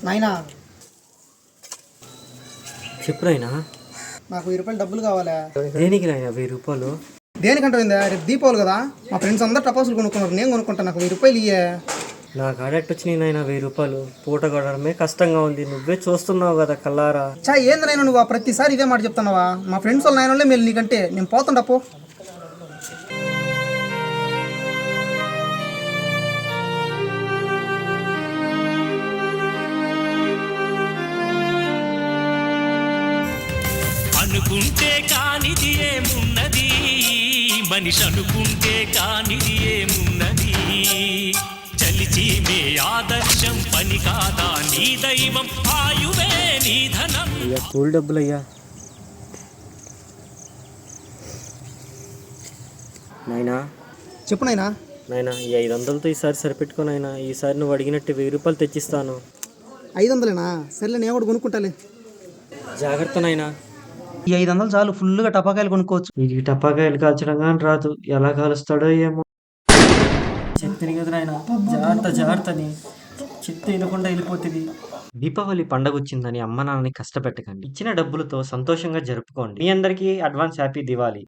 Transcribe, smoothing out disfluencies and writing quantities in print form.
నాయనా చెప్పు నాయనా. నాకు 1000 రూపాయలు డబ్బులు కావాలా? దేనికి నాయనా 1000 రూపాయలు? దేనికంటే రేపు దీపావళి కదా, మా ఫ్రెండ్స్ అందరు టపాసులు కొనుక్కున్నారు, నేను కొనుక్కుంటాను. నాకు 1000 రూపాయలు ఇయ్యే. నాకు ఆడెట్ వచ్చినాయి నాయన 1000 రూపాయలు. పూట గడమే కష్టంగా ఉంది, నువ్వే చూస్తున్నావు కదా కల్లారా. ఏంది నాయన నువ్వు ప్రతిసారి ఇదే మాట చెప్తున్నావా? మా ఫ్రెండ్స్ వాళ్ళ నాయన మేలు నీకంటే, నేను పోతుండా పో. అనుకుంటే కానిది ఏమున్నది, మనిషి అనుకుంటే కానిది ఏమున్నది. చలిచి మే ఆదర్శం పని కాదా నీ దైవం, ఆయువే నీ ధనం. అయ్యా కూల్ డబ్బులు అయ్యా. నాయనా చెప్పు నాయనా. నాయనా ఈ 500లతో ఈసారి సరిపెట్టుకో నాయనా. ఈసారి నువ్వు అడిగినట్టు 1000 రూపాయలు తెచ్చిస్తాను. 500లేనా? సర్లే, నేను కూడా కొనుక్కుంటాలే. జాగ్రత్త నాయనా. ఈ 500 చాలు, ఫుల్గా టపాకాయలు కొనుక్కోవచ్చు. వీడికి టపాకాయలు కాల్చడం కానీ రాదు, ఎలా కాలుస్తాడో ఏమో. చెప్తాను కదా నాయన, జాగ్రత్త జాగ్రత్తని చెప్తే వినకుండా వెళ్ళిపోతుంది. దీపావళి పండగ వచ్చిందని అమ్మ నాన్నని కష్టపెట్టకండి. ఇచ్చిన డబ్బులతో సంతోషంగా జరుపుకోండి. మీ అందరికీ అడ్వాన్స్ హ్యాపీ దివాళీ.